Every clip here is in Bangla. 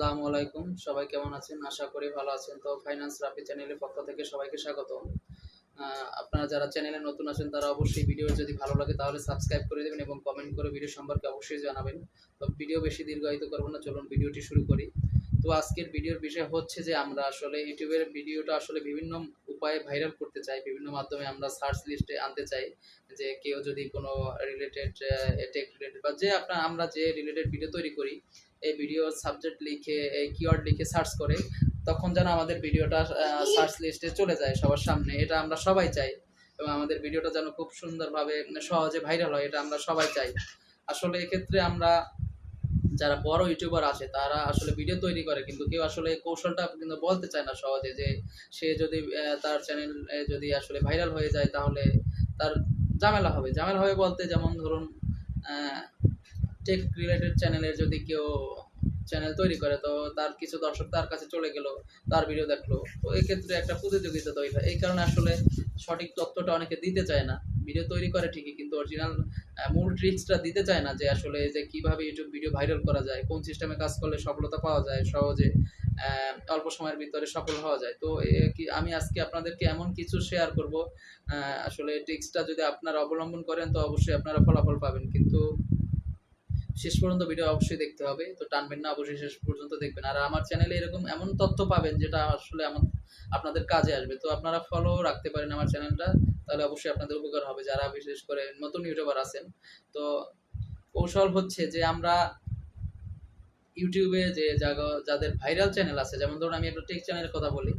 আসসালামু আলাইকুম, সবাই কেমন আছেন? আশা করি ভালো আছেন। তো ফাইন্যান্স রাব্বি চ্যানেলের পক্ষ থেকে সবাইকে স্বাগতম। আপনারা যারা চ্যানেলে নতুন আছেন তারা অবশ্যই ভিডিও যদি ভালো লাগে তাহলে সাবস্ক্রাইব করে দেবেন এবং কমেন্ট করে ভিডিও সম্পর্কে অবশ্যই জানাবেন। তো ভিডিও বেশি দীর্ঘায়িত করব না, চলুন ভিডিওটি শুরু করি। তো আজকের ভিডিওর বিষয় হচ্ছে যে আমরা আসলে ইউটিউবের ভিডিওটা আসলে বিভিন্ন উপায়ে ভাইরাল করতে চাই, বিভিন্ন মাধ্যমে আমরা সার্চ লিস্টে আনতে চাই। যে কেউ যদি কোনো রিলেটেড টেক রিলেটেড বা যে আমরা যে রিলেটেড ভিডিও তৈরি করি, এই ভিডিও সাবজেক্ট লিখে এই কিওয়ার্ড লিখে সার্চ করে তখন যেন আমাদের ভিডিওটা সার্চ লিস্টে চলে যায় সবার সামনে, এটা আমরা সবাই চাই। এবং আমাদের ভিডিওটা যেন খুব সুন্দরভাবে সহজে ভাইরাল হয়, এটা আমরা সবাই চাই। আসলে এক্ষেত্রে আমরা যারা বড় ইউটিউবার আছে তারা আসলে ভিডিও তৈরি করে, কিন্তু কেউ আসলে কৌশলটা কিন্তু বলতে চায় না সহজে, যে সে যদি তার চ্যানেল যদি আসলে ভাইরাল হয়ে যায় তাহলে তার ঝামেলা হবে বলতে, যেমন ধরুন টেক রিলেটেড চ্যানেলের যদি কেউ চ্যানেল তৈরি করে তো তার কিছু দর্শক তার কাছে চলে গেল, তার ভিডিও দেখলো, তো এক্ষেত্রে একটা প্রতিযোগিতা তৈরি হয়। এই কারণে আসলে সঠিক তথ্যটা অনেকে দিতে চায় না। ভিডিও তৈরি করে ঠিকই, কিন্তু অরিজিনাল মূল ট্রিক্সটা দিতে চায় না, যে আসলে যে কিভাবে ইউটিউব ভিডিও ভাইরাল করা যায়, কোন সিস্টেমে কাজ করলে সফলতা পাওয়া যায় সহজে, অল্প সময়ের ভিতরে সফল হওয়া যায়। তো আমি আজকে আপনাদেরকে এমন কিছু শেয়ার করব, আসলে ট্রিক্সটা যদি আপনারা অবলম্বন করেন তো অবশ্যই আপনারা ফলাফল পাবেন, কিন্তু শেষ পর্যন্ত ভিডিও অবশ্যই দেখতে হবে। তো টানবেন না, অবশ্যই শেষ পর্যন্ত দেখবেন। আর আমার চ্যানেলে এরকম এমন তথ্য পাবেন যেটা আসলে আপনাদের কাজে আসবে। তো আপনারা ফলো রাখতে পারেন আমার চ্যানেলটা, তাহলে অবশ্যই আপনাদের উপকার হবে যারা বিশেষ করে নতুন ইউটিউবার আছেন। তো কৌশল হচ্ছে যে আমরা ইউটিউবে যে যাদের ভাইরাল চ্যানেল আছে, যেমন ধরুন আমি একটা টেক চ্যানেলের কথা বলি,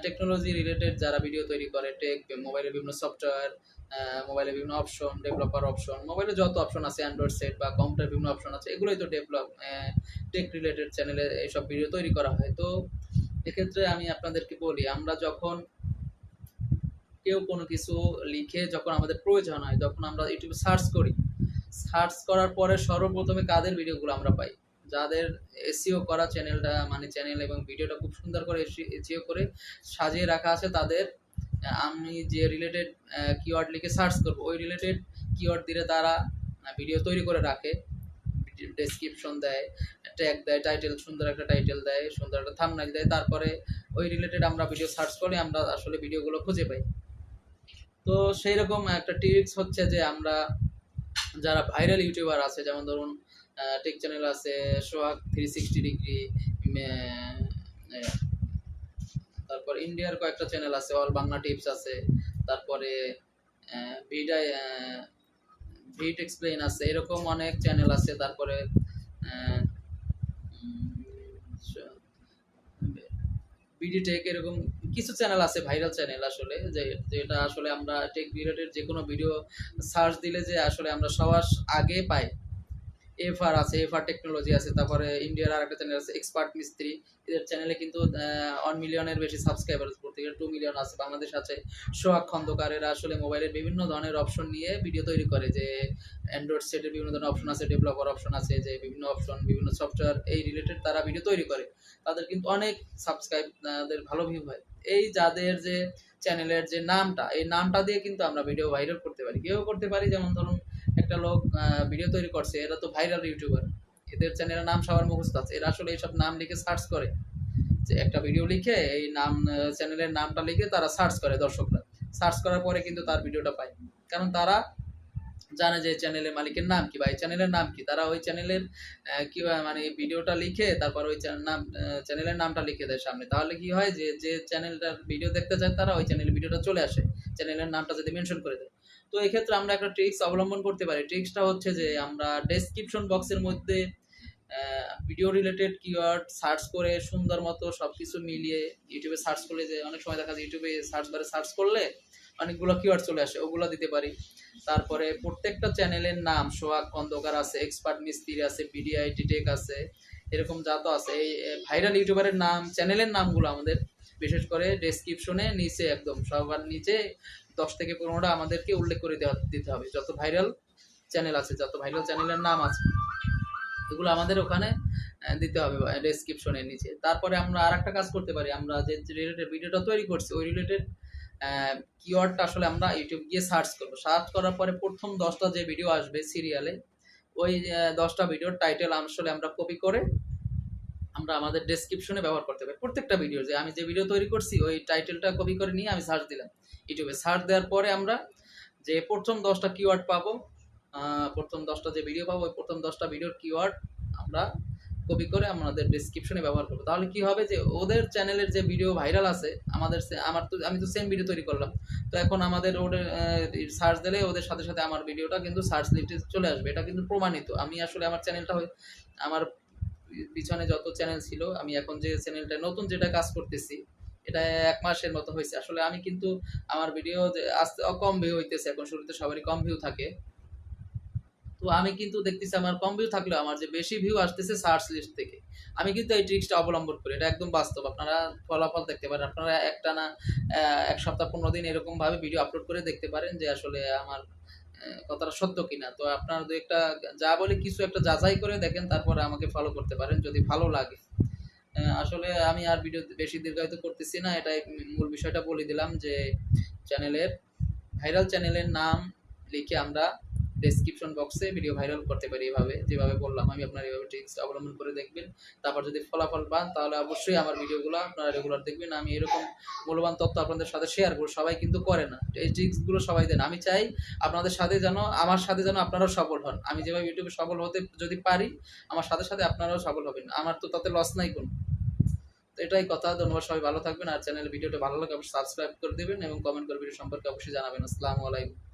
টেকনোলজি রিলেটেড যারা ভিডিও তৈরি করে, মোবাইলের বিভিন্ন সফটওয়্যার, মোবাইলের বিভিন্ন অপশন, ডেভেলপার অপশন, মোবাইলে যত অপশন আছে, অ্যান্ড্রয়েড সেট বা কম্পিউটার বিভিন্ন অপশন আছে, এগুলোই তো টেক রিলেটেড চ্যানেলে এইসব ভিডিও তৈরি করা হয়। তো এক্ষেত্রে আমি আপনাদেরকে বলি, আমরা যখন কেউ কোনো কিছু লিখে যখন আমাদের প্রয়োজন হয়, যখন আমরা ইউটিউবে সার্চ করি, সার্চ করার পরে সর্বপ্রথমে কাদের ভিডিওগুলো আমরা পাই, যাদের এসইও করা চ্যানেলটা, মানে চ্যানেল এবং ভিডিওটা খুব সুন্দর করে এসইও করে সাজিয়ে রাখা আছে, তাদের আমি যে রিলেটেড কিওয়ার্ড লিখে সার্চ করব, ওই রিলেটেড কিওয়ার্ড দিলে তারা ভিডিও তৈরি করে রাখে, ডেসক্রিপশন দেয়, ট্যাগ দেয়, টাইটেল, সুন্দর একটা টাইটেল দেয়, সুন্দর একটা থাম্বনেইল দেয়, তারপরে ওই রিলেটেড আমরা ভিডিও সার্চ করে আমরা আসলে ভিডিওগুলো খুঁজে পাই। তো সেই রকম একটা টিপস হচ্ছে যে আমরা যারা ভাইরাল ইউটিউবার আছে, যেমন ধরুন টেক চ্যানেল আছে সোহাগ 360 ডিগ্রি, তারপর ইন্ডিয়ার কয়েকটা চ্যানেল আছে, অল বাংলা টিপস আছে, তারপরে ভিডাই ভিট এক্সপ্লেইন আছে, এরকম অনেক চ্যানেল আছে। তারপরে বিডি টেক, এরকম কিছু চ্যানেল আছে ভাইরাল চ্যানেল আসলে, যেটা আসলে আমরা টেক রিলেটেড যে কোনো ভিডিও সার্চ দিলে যে আসলে আমরা সবার আগে পাই। এফআর আছে, এফআর টেকনোলজি আছে, তারপরে ইন্ডিয়ার আর একটা চ্যানেল আছে এক্সপার্ট মিস্ত্রি, এদের চ্যানেলে কিন্তু 1 মিলিয়নের বেশি সাবস্ক্রাইবার আছে, প্রত্যেকের 2 মিলিয়ন আছে। বাংলাদেশ আছে সোহাগ খন্দকার, এরা আসলে মোবাইলের বিভিন্ন ধরনের অপশন নিয়ে ভিডিও তৈরি করে, যে অ্যান্ড্রয়েড সেটের বিভিন্ন ধরনের অপশন আছে, ডেভেলপার অপশন আছে, যে বিভিন্ন অপশন, বিভিন্ন সফটওয়্যার এই রিলেটেড তারা ভিডিও তৈরি করে, তাদের কিন্তু অনেক সাবস্ক্রাইব, তাদের ভালো ভিউ হয়। এই যাদের যে চ্যানেলের যে নামটা, এই নামটা দিয়ে কিন্তু আমরা ভিডিও ভাইরাল করতে পারি, কেউ করতে পারি। যেমন ধরুন একটা লোক ভিডিও তৈরি করছে, এরা তো ভাইরাল ইউটিউবার, এদের চ্যানেলের নাম সবার মুখস্থ আছে, এরা আসলে এইসব নাম লিখে সার্চ করে, যে একটা ভিডিও লিখে এই নাম, চ্যানেলের নামটা লিখে তারা সার্চ করে, দর্শকরা সার্চ করার পরে কিন্তু তার ভিডিওটা পায়, কারণ তারা জানে যে চ্যানেলের মালিকের নাম কি বা এই চ্যানেলের নাম কি, তারা ওই চ্যানেলের কি মানে ভিডিওটা লিখে তারপর ওই চ্যানেলের নামটা লিখে দেয় সামনে, তাহলে কি হয় যে যে চ্যানেলটার ভিডিও দেখতে চায় তারা ওই চ্যানেলের ভিডিওটা চলে আসে, চ্যানেলের নামটা যদি মেনশন করে দেয়। তো এই ক্ষেত্রে আমরা একটা ট্রিক্স অবলম্বন করতে পারি। ট্রিক্সটা হচ্ছে যে আমরা ডেসক্রিপশন বক্সের মধ্যে ভিডিও রিলেটেড কিওয়ার্ড সার্চ করে সুন্দর মতো সব কিছু মিলিয়ে, ইউটিউবে সার্চ করলে যে অনেক সময় দেখা যায় ইউটিউবে সার্চ বারে সার্চ করলে অনেকগুলো কিওয়ার্ড চলে আসে, ওগুলো দিতে পারি। তারপরে প্রত্যেকটা চ্যানেলের নাম, সোহাগ খন্দকার আছে, এক্সপার্ট মিস্ত্রি আছে, বিডিআইটি টেক আছে, এরকম যত আছে এই ভাইরাল ইউটিউবারের নাম, চ্যানেলের নামগুলো আমাদের বিশেষ করে ডেসক্রিপশনে নিচে, একদম সবার নিচে 10 থেকে 15টা আমাদেরকে উল্লেখ করে দিতে হবে, যত ভাইরাল চ্যানেল আছে, যত ভাইরাল চ্যানেলের নাম আছে, এগুলো আমাদের ওখানে দিতে হবে ডেসক্রিপশনের নিচে। তারপরে আমরা আর একটা কাজ করতে পারি, আমরা যে রিলেটেড ভিডিওটা তৈরি করছি ওই রিলেটেড কিওয়ার্ডটা আসলে আমরা ইউটিউব গিয়ে সার্চ করবো, সার্চ করার পরে প্রথম 10টা যে ভিডিও আসবে সিরিয়ালে, ওই 10টা ভিডিওর টাইটেল আসলে আমরা কপি করে আমরা আমাদের ডেসক্রিপশনে ব্যবহার করতে পারি প্রত্যেকটা ভিডিও। যে আমি যে ভিডিও তৈরি করছি ওই টাইটেলটা কপি করে নিয়ে আমি সার্চ দিলাম ইউটিউবে। সার্চ দেওয়ার পরে আমরা যে প্রথম 10টা কিওয়ার্ড পাবো, প্রথম 10টা যে ভিডিও পাবো ওই প্রথম 10টা ভিডিওর কিওয়ার্ড আমরা কপি করে আমাদের ডেসক্রিপশনে ব্যবহার করবো। তাহলে কি হবে যে ওদের চ্যানেলের যে ভিডিও ভাইরাল আছে আমাদের আমি তো সেম ভিডিও তৈরি করলাম, তো এখন আমাদের ওদের সার্চ দিলে ওদের সাথে সাথে আমার ভিডিওটা কিন্তু সার্চ লিস্টে চলে আসবে। এটা কিন্তু প্রমাণিত। আমি আসলে আমার চ্যানেলটা আমার পিছনে যত চ্যানেল ছিল, আমি এখন যে চ্যানেলটা নতুন যেটা কাজ করতেছি এটা 1 মাসের মতো হয়েছে। আসলে আমি কিন্তু আমার ভিডিও আস্তে কম ভিউ হইতেছে, এখন শুরুতে সবারই কম ভিউ থাকে। তো আমি কিন্তু দেখতেছি আমার কম ভিউ থাকলেও আমার যে বেশি ভিউ আসতেছে সার্চ লিস্ট থেকে। আমি কিন্তু এই ট্রিক্সটা অবলম্বন করি, এটা একদম বাস্তব। আপনারা ফলাফল দেখতে পারেন, আপনারা একটা না 1 সপ্তাহ 15 দিন এরকম ভাবে ভিডিও আপলোড করে দেখতে পারেন যে আসলে আমার কথাটা সত্য কিনা। তো আপনারা দু একটা যা বলে কিছু একটা যাচাই করে দেখেন, তারপরে আমাকে ফলো করতে পারেন যদি ভালো লাগে। আসলে আমি আর ভিডিও বেশি দীর্ঘায়িত করতেছি না, এটাই মূল বিষয়টা বলে দিলাম যে চ্যানেলের ভাইরাল চ্যানেলের নাম লিখে আমরা ডেসক্রিপশন বক্সে ভিডিও ভাইরাল করতে পারি এভাবে, যেভাবে বললাম আমি। আপনারা এভাবে ট্রিক্স অবলম্বন করে দেখবেন, তারপর যদি ফলাফল পান তাহলে অবশ্যই আমার ভিডিওগুলো আপনারা রেগুলার দেখবেন। আমি এরকম মূল্যবান তথ্য আপনাদের সাথে শেয়ার করব, সবাই কিন্তু করে না এই ট্রিক্সগুলো, সবাই দেন। আমি চাই আপনাদের সাথে যেন, আমার সাথে যেন আপনারাও সফল হন। আমি যেভাবে ইউটিউবে সফল হতে যদি পারি, আমার সাথে সাথে আপনারাও সফল হবেন, আমার তো তাতে লস নাই কোনো। তো এটাই কথা। ধন্যবাদ, সবাই ভালো থাকবেন। আর চ্যানেলের ভিডিওটা ভালো লাগে অবশ্যই সাবস্ক্রাইব করে দেবেন এবং কমেন্ট করে ভিডিও সম্পর্কে অবশ্যই জানাবেন। আসসালামু আলাইকুম।